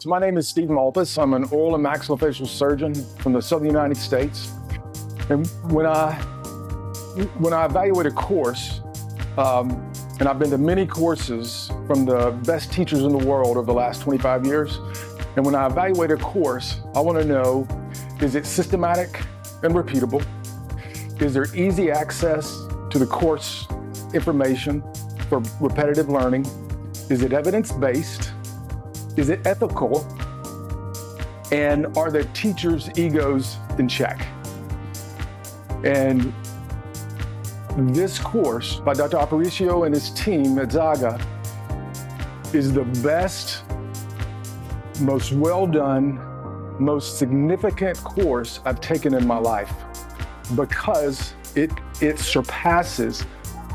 So my name is Steve Malthus. I'm an oral and maxillofacial surgeon from the Southern United States. And when I evaluate a course, and I've been to many courses from the best teachers in the world over the last 25 years, and when I evaluate a course, I want to know, is it systematic and repeatable? Is there easy access to the course information for repetitive learning? Is it evidence-based? Is it ethical? And are the teachers' egos in check? And this course by Dr. Aparicio and his team at ZAGA is the best, most well-done, most significant course I've taken in my life because it surpasses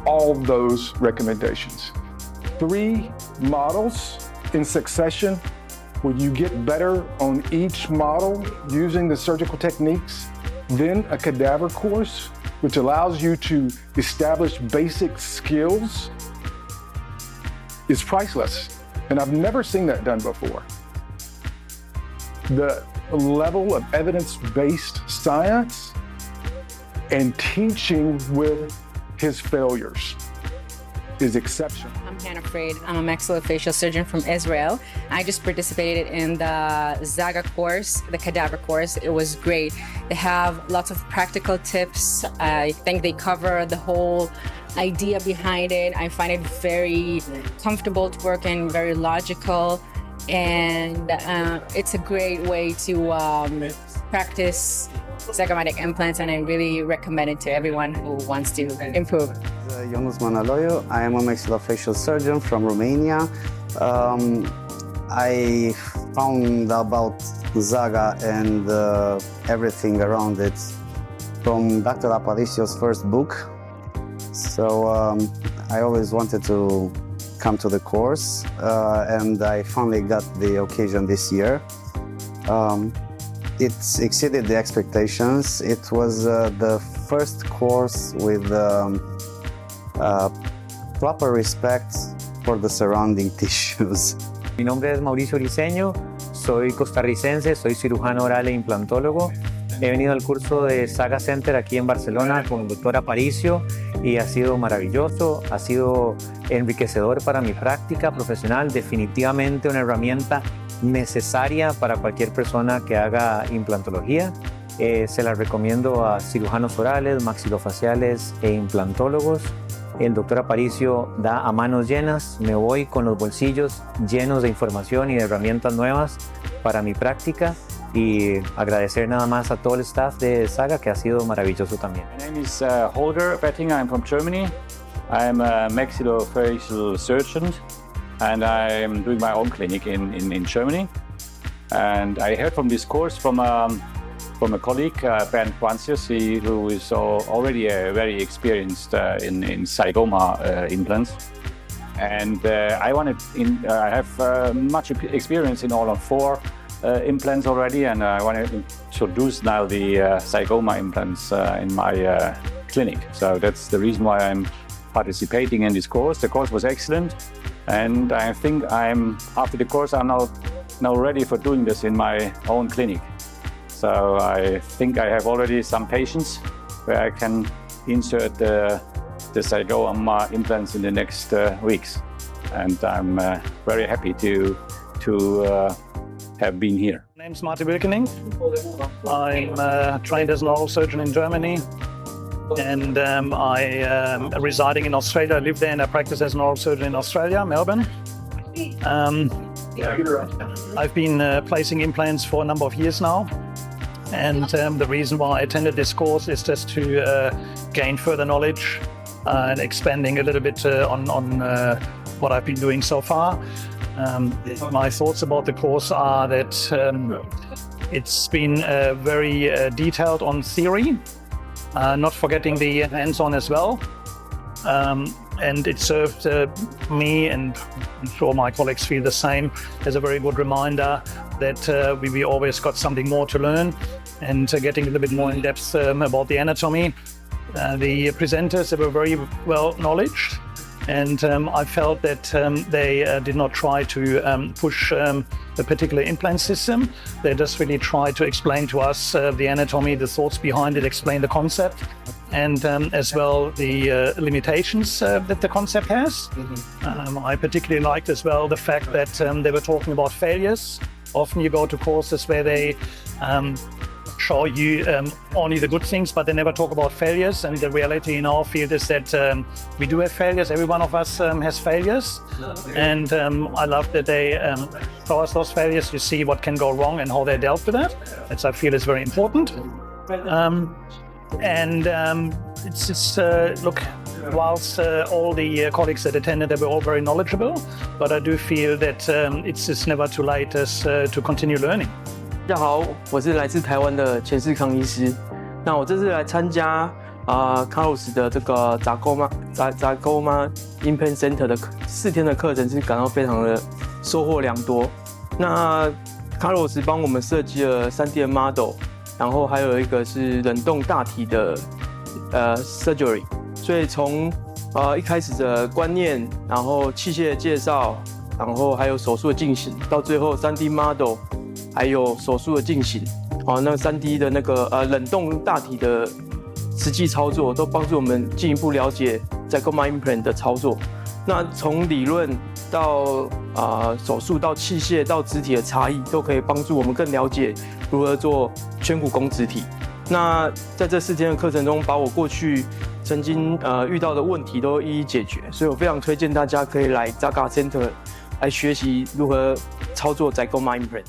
all of those recommendations. 3 models in succession where you get better on each model using the surgical techniques, then a cadaver course, which allows you to establish basic skills, is priceless. And I've never seen that done before. The level of evidence-based science and teaching with his failures is exceptional. I'm Hannah Freed. I'm a maxillofacial surgeon from Israel. I just participated in the ZAGA course, the cadaver course. It was great. They have lots of practical tips. I think they cover the whole idea behind it. I find it very comfortable to work in, very logical, and it's a great way to practice Zygomatic implants, and I really recommend it to everyone who wants to improve. Ionuț Manaloiu. I am a maxillofacial surgeon from Romania. I found about ZAGA and everything around it from Dr. Aparicio's first book. So I always wanted to come to the course, and I finally got the occasion this year. It exceeded the expectations. It was the first course with proper respect for the surrounding tissues. Mi nombre es Mauricio Briceño, soy costarricense, soy cirujano oral e implantólogo. He venido al curso de ZAGA Center aquí en Barcelona con el doctor Aparicio y ha sido maravilloso, ha sido enriquecedor para mi práctica profesional, definitivamente una herramienta necesaria para cualquier persona que haga implantología. Se la recomiendo a cirujanos orales, maxilofaciales e implantólogos. El doctor Aparicio da a manos llenas, me voy con los bolsillos llenos de información y de herramientas nuevas para mi práctica, y agradecer nada más a todo el staff de ZAGA, que ha sido maravilloso también. My name is Holger Bettinger. I'm from Germany. I'm a maxillofacial surgeon and I'm doing my own clinic in Germany. And I heard from this course from a colleague, Bernd Quancius, who is already very experienced in zygoma implants. And I have much experience in all of 4 implants already, and I want to introduce now the zygoma implants in my clinic. So that's the reason why I'm participating in this course. The course was excellent, and I think after the course I'm now ready for doing this in my own clinic. So I think I have already some patients where I can insert the zygoma implants in the next weeks, and I'm very happy to have been here. My name is Martin Wilkening. I'm trained as an oral surgeon in Germany, and I am residing in Australia. I live there and I practice as an oral surgeon in Australia, Melbourne. I've been placing implants for a number of years now, and the reason why I attended this course is just to gain further knowledge and expanding a little bit on what I've been doing so far. My thoughts about the course are that it's been very detailed on theory, not forgetting the hands-on as well. And it served me, and I'm sure my colleagues feel the same, as a very good reminder that we always got something more to learn, and getting a little bit more in depth about the anatomy. The presenters, they were very well knowledgeable, And I felt that they did not try to push a particular implant system. They just really tried to explain to us the anatomy, the thoughts behind it, explain the concept, and as well the limitations that the concept has. I particularly liked as well the fact that they were talking about failures. Often you go to courses where they show you only the good things, but they never talk about failures. And the reality in our field is that we do have failures. Every one of us has failures. And I love that they show us those failures to see what can go wrong and how they dealt with that. That I feel is very important. It's just, look, whilst all the colleagues that attended, they were all very knowledgeable, but I do feel that it's just never too late to continue learning. 大家好，我是来自台湾的钱世康医师。那我这次来参加Carlos 的这个ZAGA Implant Center 的4天的课程，是感到非常的收获良多。那 Carlos 帮我们设计了3D 的 model， 然后还有一个是冷冻大体的surgery。所以从一开始的观念，然后器械的介绍，然后还有手术的进行，到最后3D model。 还有手术的进行，那3D 的那个冷冻大体的实际操作，都帮助我们进一步了解ZAGA Implant 的操作。那从理论到手术到器械到肢体的差异，都可以帮助我们更了解如何做圈骨弓肢体。那在这4天的课程中，把我过去曾经遇到的问题都一一解决，所以我非常推荐大家可以来ZAGA Center 来学习如何操作ZAGA Implant。